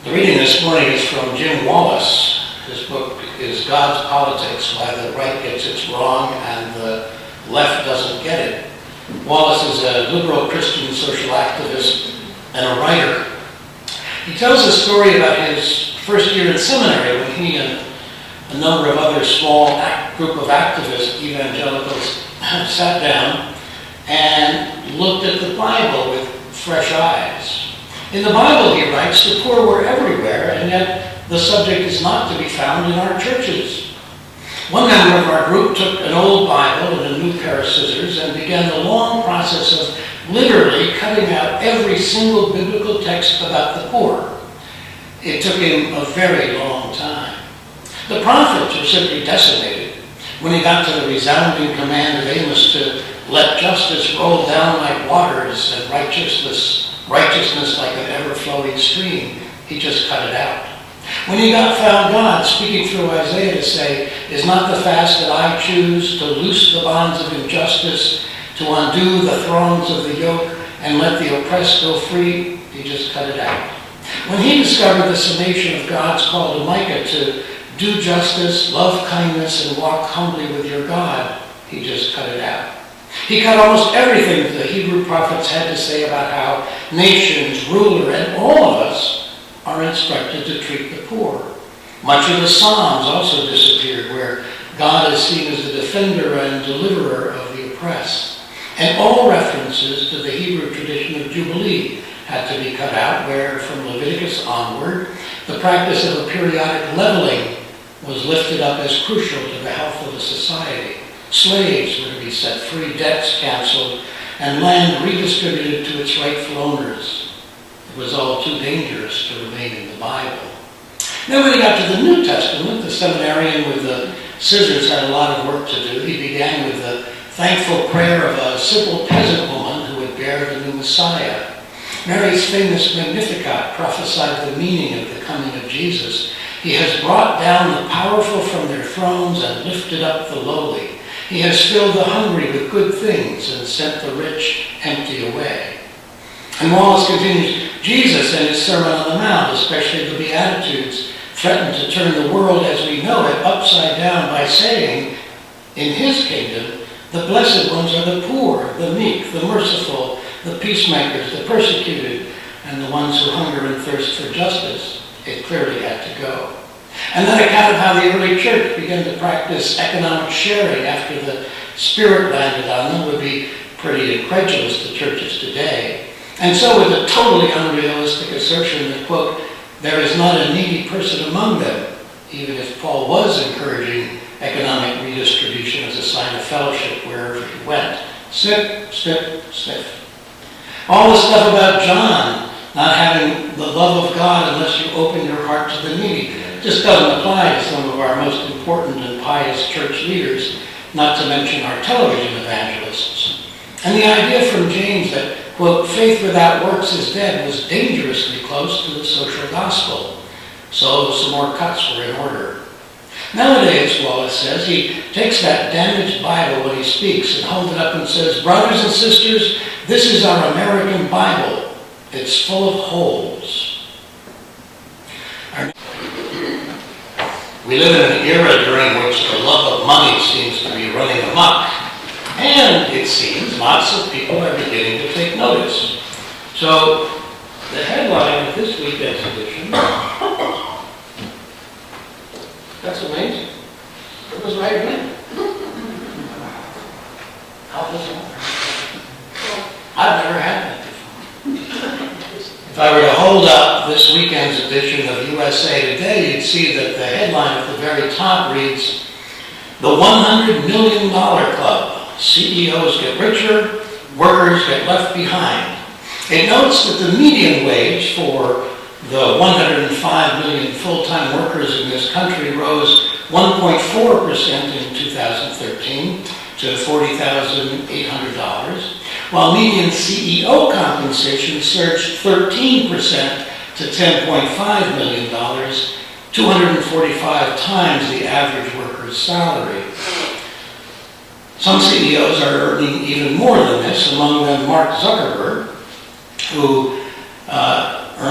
The reading this morning is from Jim Wallace. His book is God's Politics, Why the Right Gets It Wrong and the Left Doesn't Get It. Wallace is a liberal Christian social activist and a writer. He tells a story about his first year in seminary when he and a number of other small group of activist evangelicals sat down and looked at the Bible with fresh eyes. In the Bible, he writes, the poor were everywhere, and yet the subject is not to be found in our churches. One member of our group took an old Bible and a new pair of scissors and began the long process of literally cutting out every single biblical text about the poor. It took him a very long time. The prophets were simply decimated when he got to the resounding command of Amos to let justice roll down like waters and righteousness like an ever-flowing stream. He just cut it out. When he found God speaking through Isaiah to say, is not the fast that I choose to loose the bonds of injustice, to undo the thongs of the yoke, and let the oppressed go free, he just cut it out. When he discovered the summation of God's call to Micah to do justice, love kindness, and walk humbly with your God, he just cut it out. He cut almost everything the Hebrew prophets had to say about how nations, ruler, and all of us are instructed to treat the poor. Much of the Psalms also disappeared, where God is seen as the defender and deliverer of the oppressed. And all references to the Hebrew tradition of Jubilee had to be cut out, where from Leviticus onward, the practice of a periodic leveling was lifted up as crucial to the health of the society. Slaves were to be set free, debts canceled, and land redistributed to its rightful owners. It was all too dangerous to remain in the Bible. Then when he got to the New Testament, the seminarian with the scissors had a lot of work to do. He began with the thankful prayer of a simple peasant woman who would bear the new Messiah. Mary's famous Magnificat prophesied the meaning of the coming of Jesus. He has brought down the powerful from their thrones and lifted up the lowly. He has filled the hungry with good things and sent the rich empty away. And Wallace continues, Jesus in his Sermon on the Mount, especially the Beatitudes, threatened to turn the world as we know it upside down by saying, in his kingdom, the blessed ones are the poor, the meek, the merciful, the peacemakers, the persecuted, and the ones who hunger and thirst for justice. It clearly had to go. And then account of how the early church began to practice economic sharing after the Spirit landed on them would be pretty incredulous to churches today. And so with a totally unrealistic assertion that, quote, there is not a needy person among them, even if Paul was encouraging economic redistribution as a sign of fellowship wherever he went. Snip, snip, sniff. All the stuff about John not having the love of God unless you open your heart to the needy just doesn't apply to some of our most important and pious church leaders, not to mention our television evangelists. And the idea from James that, quote, faith without works is dead was dangerously close to the social gospel. So some more cuts were in order. Nowadays, Wallace says, he takes that damaged Bible when he speaks and holds it up and says, brothers and sisters, this is our American Bible. It's full of holes. We live in an era during which the love of money seems to be running amok. And it seems lots of people are beginning to take notice. So the headline of this weekend's edition, that's amazing. It was right in. I've never had that before. If I were to hold up this weekend's edition of USA Today, you'd see that the headline at the very top reads, the $100 million Club. CEOs get richer, workers get left behind. It notes that the median wage for the 105 million full-time workers in this country rose 1.4% in 2013 to $40,800, while median CEO compensation surged 13% to $10.5 million, 245 times the average worker's salary. Some CEOs are earning even more than this, among them Mark Zuckerberg, who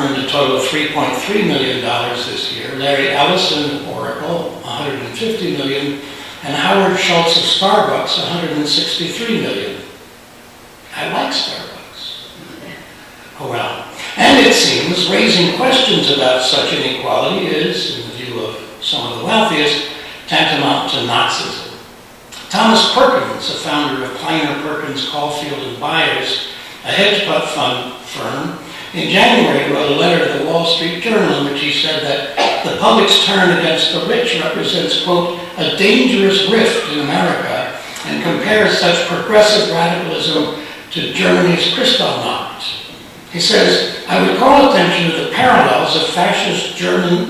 earned a total of $3.3 million this year. Larry Ellison, Oracle, $150 million. And Howard Schultz of Starbucks, $163 million. I like Starbucks. Oh well. And it seems raising questions about such inequality is, in the view of some of the wealthiest, tantamount to Nazism. Thomas Perkins, a founder of Kleiner Perkins, Caulfield and Byers, a hedge fund firm, in January wrote a letter to the Wall Street Journal in which he said that the public's turn against the rich represents, quote, a dangerous rift in America, and compares such progressive radicalism to Germany's Kristallnacht. He says, I would call attention to the parallels of fascist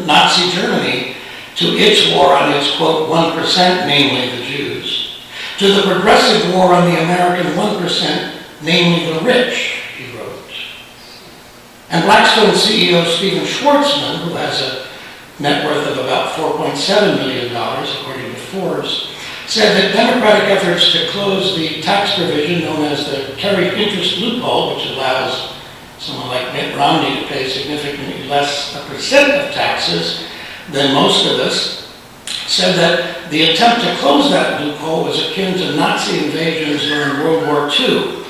Nazi Germany to its war on its, quote, 1%, namely the Jews, to the progressive war on the American 1%, namely the rich, he wrote. And Blackstone CEO Stephen Schwarzman, who has a net worth of about $4.7 million, according to Forbes, said that Democratic efforts to close the tax provision known as the carried interest loophole, which allows someone like Mitt Romney to pay significantly less a percent of taxes than most of us, said that the attempt to close that loophole was akin to Nazi invasions during World War II.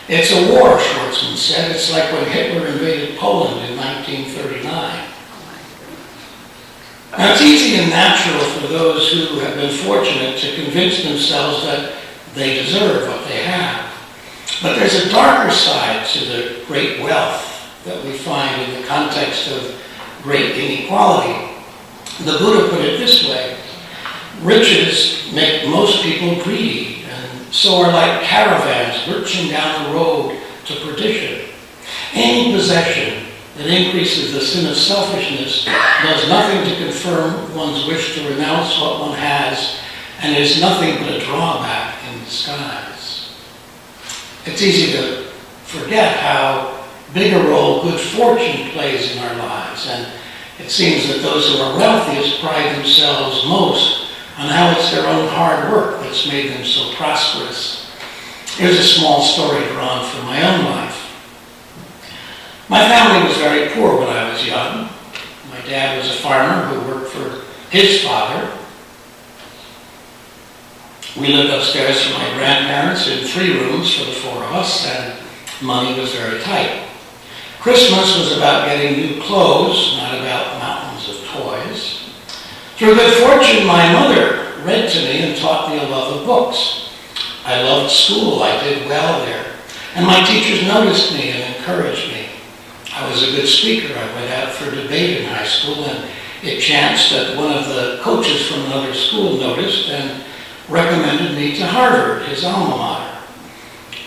It's a war, Schwarzman said. It's like when Hitler invaded Poland in 1939. Now, it's easy and natural for those who have been fortunate to convince themselves that they deserve what they have. But there's a darker side to the great wealth that we find in the context of great inequality. The Buddha put it this way: riches make most people greedy, and so are like caravans lurching down the road to perdition. Any possession that increases the sin of selfishness does nothing to confirm one's wish to renounce what one has, and is nothing but a drawback in disguise. It's easy to forget how big a role good fortune plays in our lives, and it seems that those who are wealthiest pride themselves most on how it's their own hard work that's made them so prosperous. Here's a small story drawn from my own life. My family was very poor when I was young. My dad was a farmer who worked for his father. We lived upstairs from my grandparents in 3 rooms for the 4 of us, and money was very tight. Christmas was about getting new clothes, not about mountains of toys. Through good fortune, my mother read to me and taught me a love of books. I loved school. I did well there. And my teachers noticed me and encouraged me. I was a good speaker. I went out for debate in high school, and it chanced that one of the coaches from another school noticed and recommended me to Harvard, his alma mater.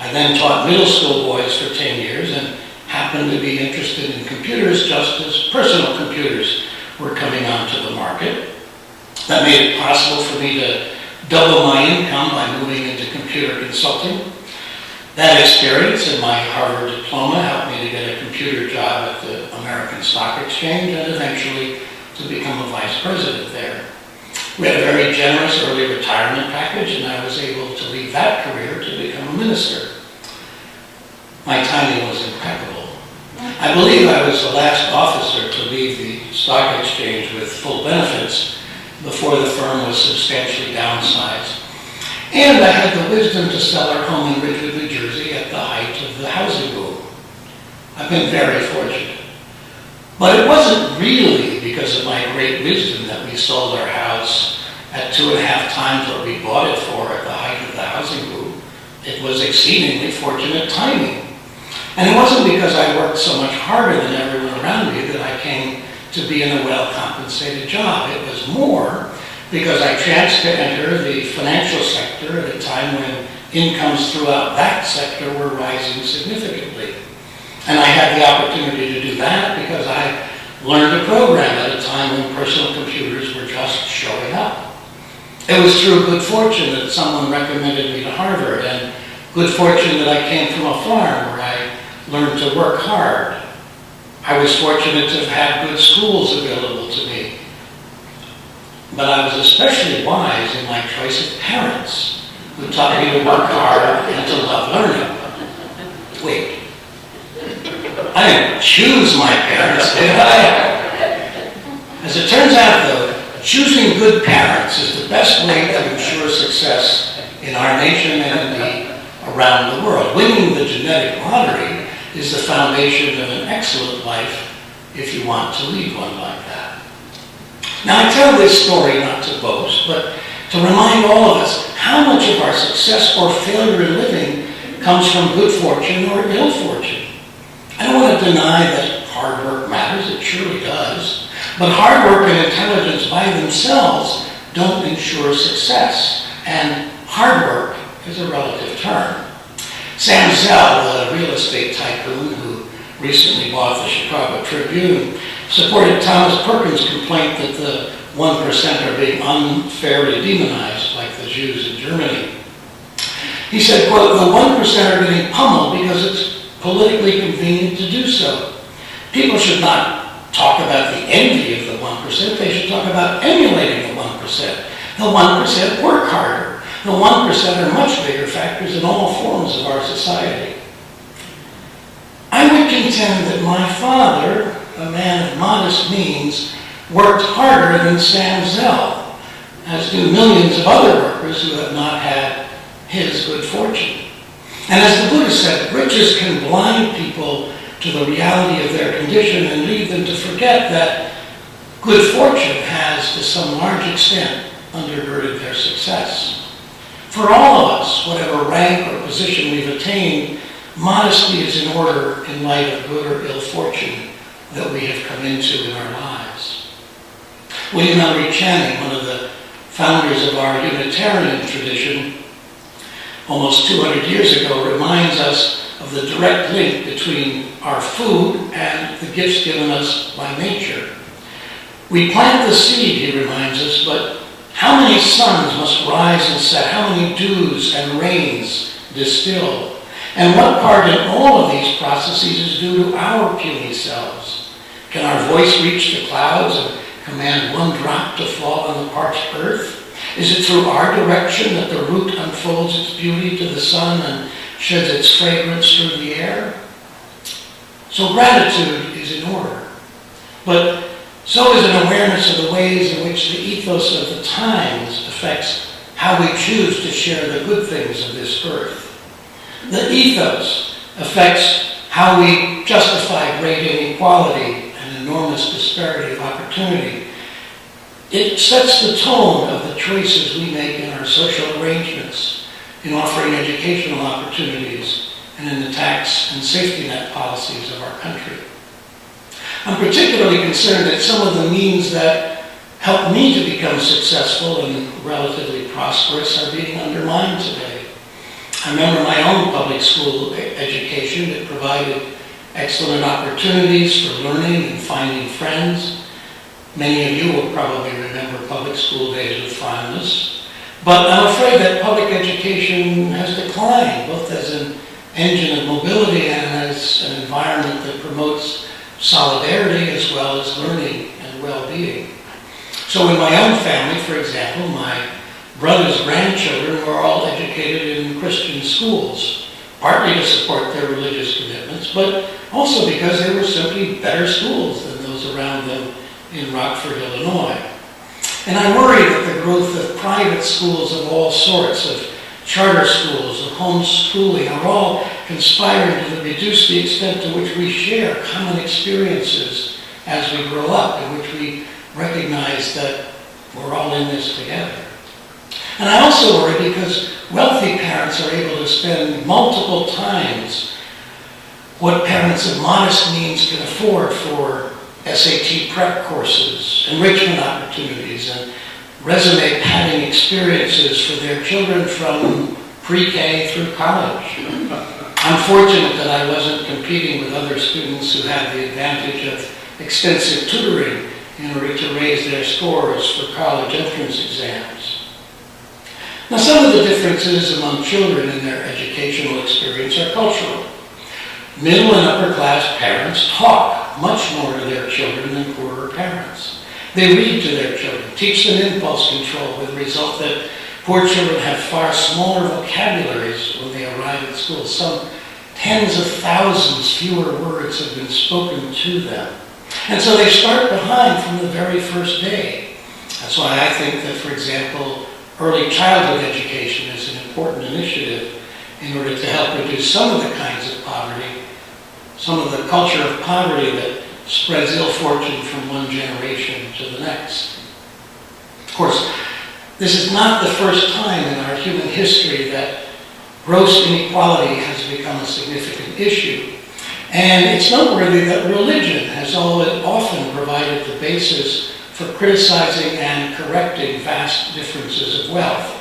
I then taught middle school boys for 10 years and happened to be interested in computers just as personal computers were coming onto the market. That made it possible for me to double my income by moving into computer consulting. That experience and my Harvard diploma helped me to get a computer job at the American Stock Exchange and eventually to become a vice president there. We had a very generous early retirement package, and I was able to leave that career to become a minister. My timing was impeccable. I believe I was the last officer to leave the stock exchange with full benefits before the firm was substantially downsized. And I had the wisdom to sell our home in Ridgewood, New Jersey at the height of the housing boom. I've been very fortunate. But it wasn't really because of my great wisdom that we sold our house at 2.5 times what we bought it for at the height of the housing boom. It was exceedingly fortunate timing. And it wasn't because I worked so much harder than everyone around me that I came to be in a well-compensated job. It was more because I chanced to enter the financial sector at a time when incomes throughout that sector were rising significantly. And I had the opportunity to do that because I learned to program at a time when personal computers were just showing up. It was through good fortune that someone recommended me to Harvard, and good fortune that I came from a farm where I learned to work hard. I was fortunate to have had good schools available to me. But I was especially wise in my choice of parents who taught me to work hard and to love learning. Wait. I didn't choose my parents, did I? As it turns out, though, choosing good parents is the best way to ensure success in our nation and indeed around the world. Winning the genetic lottery is the foundation of an excellent life if you want to lead one like that. Now, I tell this story not to boast, but to remind all of us how much of our success or failure in living comes from good fortune or ill fortune. I don't want to deny that hard work matters, it surely does, but hard work and intelligence by themselves don't ensure success, and hard work is a relative term. Sam Zell, the real estate tycoon who recently bought the Chicago Tribune, supported Thomas Perkins' complaint that the 1% are being unfairly demonized like the Jews in Germany. He said, quote, the 1% are getting pummeled because it's politically convenient to do so. People should not talk about the envy of the 1%, they should talk about emulating the 1%. The 1% work harder. The 1% are much bigger factors in all forms of our society. I would contend that my father, a man of modest means, worked harder than Sam Zell, as do millions of other workers who have not had his good fortune. And as the Buddha said, riches can blind people to the reality of their condition and lead them to forget that good fortune has, to some large extent, undergirded their success. For all of us, whatever rank or position we've attained, modesty is in order in light of good or ill fortune that we have come into in our lives. William Ellery Channing, one of the founders of our Unitarian tradition, almost 200 years ago, reminds us of the direct link between our food and the gifts given us by nature. We plant the seed, he reminds us, but how many suns must rise and set? How many dews and rains distill? And what part in all of these processes is due to our puny selves? Can our voice reach the clouds and command one drop to fall on the parched earth? Is it through our direction that the root unfolds its beauty to the sun and sheds its fragrance through the air? So gratitude is in order. But so is an awareness of the ways in which the ethos of the times affects how we choose to share the good things of this earth. The ethos affects how we justify great inequality and enormous disparity of opportunity. It sets the tone of the choices we make in our social arrangements, in offering educational opportunities, and in the tax and safety net policies of our country. I'm particularly concerned that some of the means that helped me to become successful and relatively prosperous are being undermined today. I remember my own public school education. It provided excellent opportunities for learning and finding friends. Many of you will probably remember public school days with fondness. But I'm afraid that public education has declined, both as an engine of mobility and as an environment that promotes solidarity as well as learning and well-being. So in my own family, for example, my brother's grandchildren were all educated in Christian schools, partly to support their religious commitments, but also because they were simply better schools than those around them in Rockford, Illinois. And I worry that the growth of private schools of all sorts, of charter schools, of homeschooling, are all conspiring to reduce the extent to which we share common experiences as we grow up, in which we recognize that we're all in this together. And I also worry because wealthy parents are able to spend multiple times what parents of modest means can afford for SAT prep courses, enrichment opportunities, and resume padding experiences for their children from pre-K through college. I'm fortunate that I wasn't competing with other students who had the advantage of extensive tutoring in order to raise their scores for college entrance exams. Now, some of the differences among children in their educational experience are cultural. Middle and upper class parents talk much more to their children than poorer parents. They read to their children, teach them impulse control, with the result that poor children have far smaller vocabularies when they arrive at school. Some tens of thousands fewer words have been spoken to them. And so they start behind from the very first day. That's why I think that, for example, early childhood education is an important initiative in order to help reduce some of the kinds of poverty, some of the culture of poverty that spreads ill fortune from one generation to the next. Of course, this is not the first time in our human history that gross inequality has become a significant issue. And it's noteworthy that religion has often provided the basis for criticizing and correcting vast differences of wealth.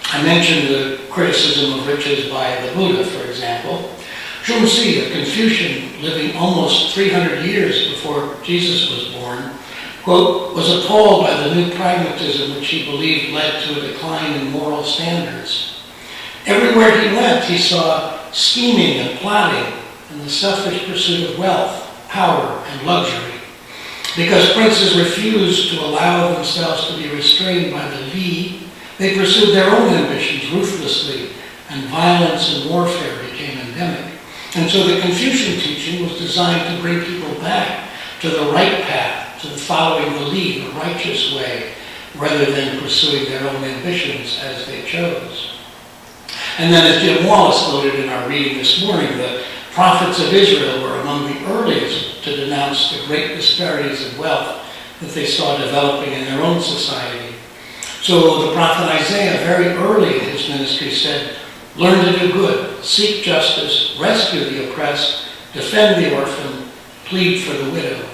I mentioned the criticism of riches by the Buddha, for example. Zhuangzi, a Confucian living almost 300 years before Jesus was born, quote, was appalled by the new pragmatism which he believed led to a decline in moral standards. Everywhere he went, he saw scheming and plotting and the selfish pursuit of wealth, power, and luxury. Because princes refused to allow themselves to be restrained by the Li, they pursued their own ambitions ruthlessly, and violence and warfare became endemic. And so the Confucian teaching was designed to bring people back to the right path, to following the Li, the righteous way, rather than pursuing their own ambitions as they chose. And then, as Jim Wallace noted in our reading this morning, the prophets of Israel were among the earliest to denounce the great disparities of wealth that they saw developing in their own society. So the prophet Isaiah, very early in his ministry, said, "Learn to do good, seek justice, rescue the oppressed, defend the orphan, plead for the widow."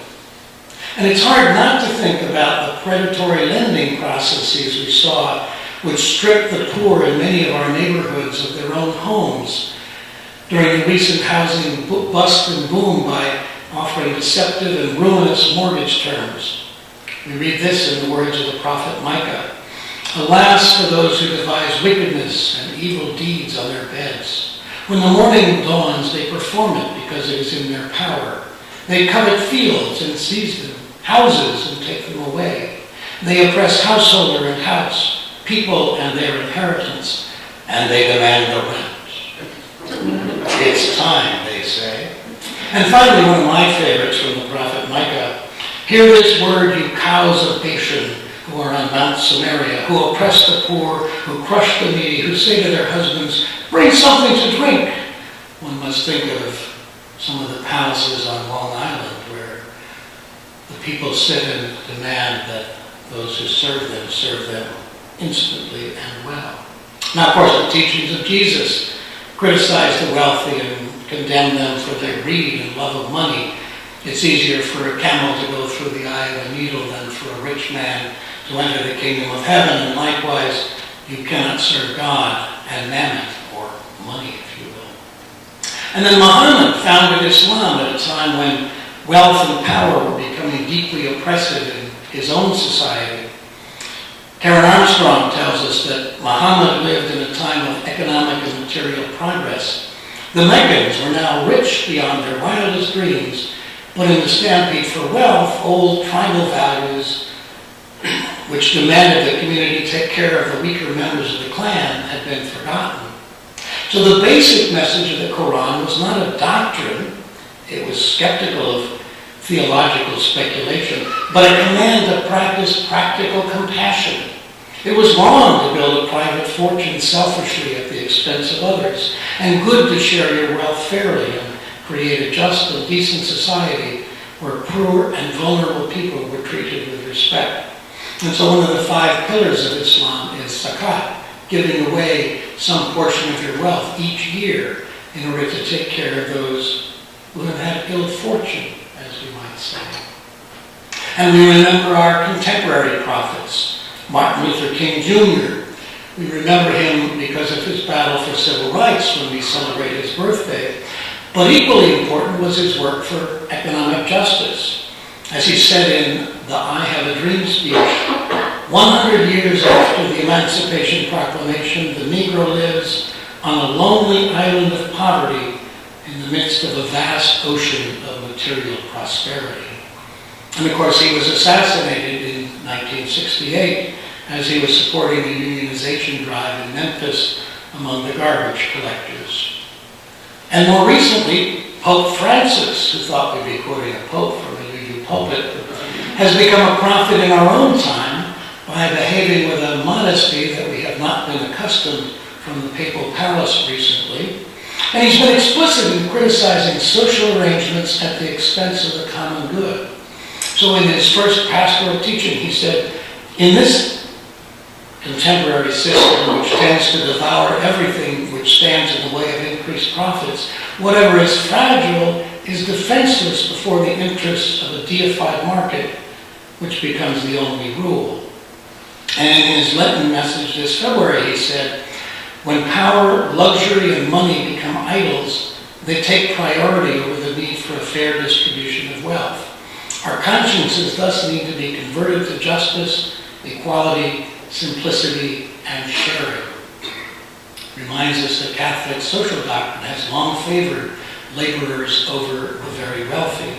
And it's hard not to think about the predatory lending processes we saw, which stripped the poor in many of our neighborhoods of their own homes during the recent housing bust and boom by offering deceptive and ruinous mortgage terms. We read this in the words of the prophet Micah. "Alas for those who devise wickedness and evil deeds on their beds. When the morning dawns, they perform it because it is in their power. They covet fields and seize them, houses and take them away. They oppress householder and house, people and their inheritance, and they demand the rent. It's time," they say. And finally, one of my favorites from the prophet Micah, "Hear this word, you cows of Bashan, who are on Mount Samaria, who oppress the poor, who crush the needy, who say to their husbands, 'Bring something to drink.'" One must think of some of the palaces on Long Island where the people sit and demand that those who serve them instantly and well. Now, of course, the teachings of Jesus criticize the wealthy and condemn them for their greed and love of money. It's easier for a camel to go through the eye of a needle than for a rich man to enter the kingdom of heaven, and likewise, you cannot serve God and mammon, or money, if you will. And then Muhammad founded Islam at a time when wealth and power were becoming deeply oppressive in his own society. Karen Armstrong tells us that Muhammad lived in a time of economic and material progress. The Meccans were now rich beyond their wildest dreams, but in the stampede for wealth, old tribal values, which demanded the community take care of the weaker members of the clan, had been forgotten. So the basic message of the Quran was not a doctrine. It was skeptical of theological speculation, but a command to practice practical compassion. It was wrong to build a private fortune selfishly at the expense of others, and good to share your wealth fairly and create a just and decent society where poor and vulnerable people were treated with respect. And so one of the 5 pillars of Islam is zakat, giving away some portion of your wealth each year in order to take care of those who have had ill fortune, as we might say. And we remember our contemporary prophets, Martin Luther King Jr. We remember him because of his battle for civil rights when we celebrate his birthday. But equally important was his work for economic justice. As he said in the I Have a Dream speech, 100 years after the Emancipation Proclamation, the Negro lives on a lonely island of poverty in the midst of a vast ocean of material prosperity. And of course, he was assassinated in 1968 as he was supporting the unionization drive in Memphis among the garbage collectors. And more recently, Pope Francis, who thought we'd be quoting a pope from a UU pulpit, has become a prophet in our own time by behaving with a modesty that we have not been accustomed from the papal palace recently. And he's been explicit in criticizing social arrangements at the expense of the common good. So in his first pastoral teaching, he said, in this contemporary system which tends to devour everything which stands in the way of increased profits, whatever is fragile is defenseless before the interests of a deified market, which becomes the only rule. And in his Lenten message this February, he said, when power, luxury, and money become idols, they take priority over the need for a fair distribution of wealth. Our consciences thus need to be converted to justice, equality, simplicity, and sharing. Reminds us that Catholic social doctrine has long favored laborers over the very wealthy.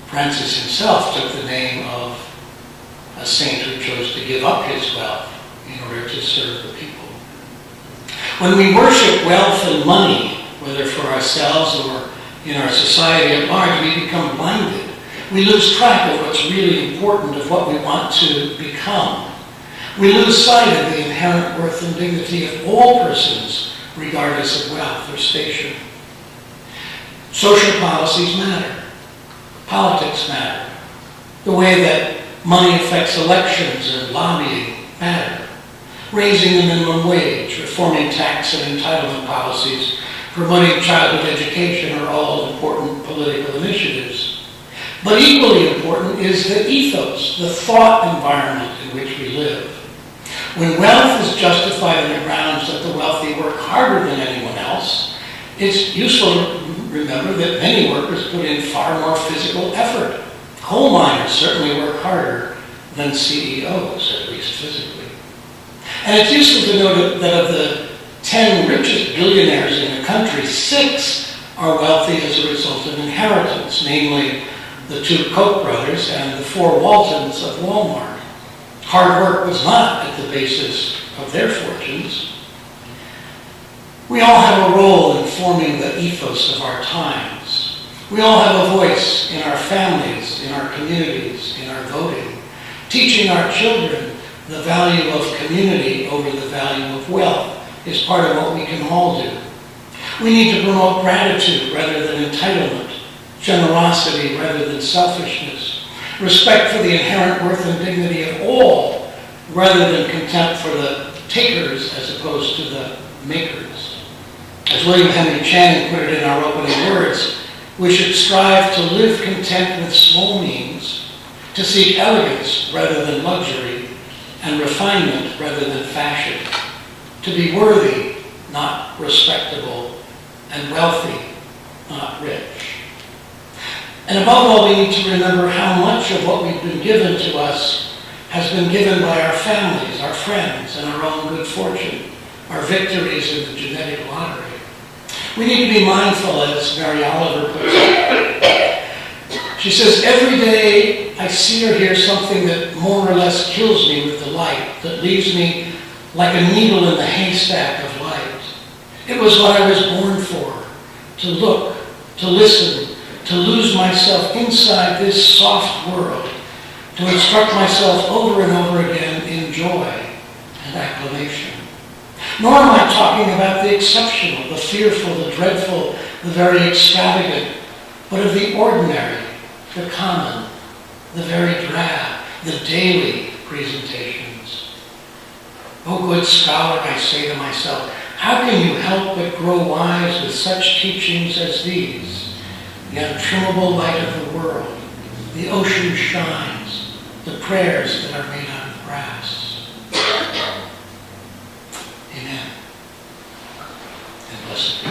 Francis himself took the name of a saint who chose to give up his wealth in order to serve the people. When we worship wealth and money, whether for ourselves or in our society at large, we become blinded. We lose track of what's really important, of what we want to become. We lose sight of the inherent worth and dignity of all persons, regardless of wealth or station. Social policies matter. Politics matter. The way that money affects elections and lobbying matter. Raising the minimum wage, reforming tax and entitlement policies, promoting childhood education are all important political initiatives. But equally important is the ethos, the thought environment in which we live. When wealth is justified on the grounds that the wealthy work harder than anyone else, it's useful to remember that many workers put in far more physical effort. Coal miners certainly work harder than CEOs, at least physically. And it's useful to note that of the 10 richest billionaires in the country, 6 are wealthy as a result of inheritance, namely the 2 Koch brothers and the 4 Waltons of Walmart. Hard work was not at the basis of their fortunes. We all have a role in forming the ethos of our times. We all have a voice in our families, in our communities, in our voting, teaching our children the value of community over the value of wealth is part of what we can all do. We need to promote gratitude rather than entitlement, generosity rather than selfishness, respect for the inherent worth and dignity of all rather than contempt for the takers as opposed to the makers. As William Henry Channing put it in our opening words, we should strive to live content with small means, to seek elegance rather than luxury, and refinement rather than fashion, to be worthy, not respectable, and wealthy, not rich. And above all, we need to remember how much of what we've been given to us has been given by our families, our friends, and our own good fortune, our victories in the genetic lottery. We need to be mindful, as Mary Oliver puts it. She says, every day I see or hear something that more or less kills me with delight, that leaves me like a needle in the haystack of light. It was what I was born for, to look, to listen, to lose myself inside this soft world, to instruct myself over and over again in joy and acclamation. Nor am I talking about the exceptional, the fearful, the dreadful, the very extravagant, but of the ordinary, the common, the very drab, the daily presentations. O good scholar, I say to myself, how can you help but grow wise with such teachings as these? The untrimmable light of the world, the ocean shines, the prayers that are made out of brass. Amen. And blessed be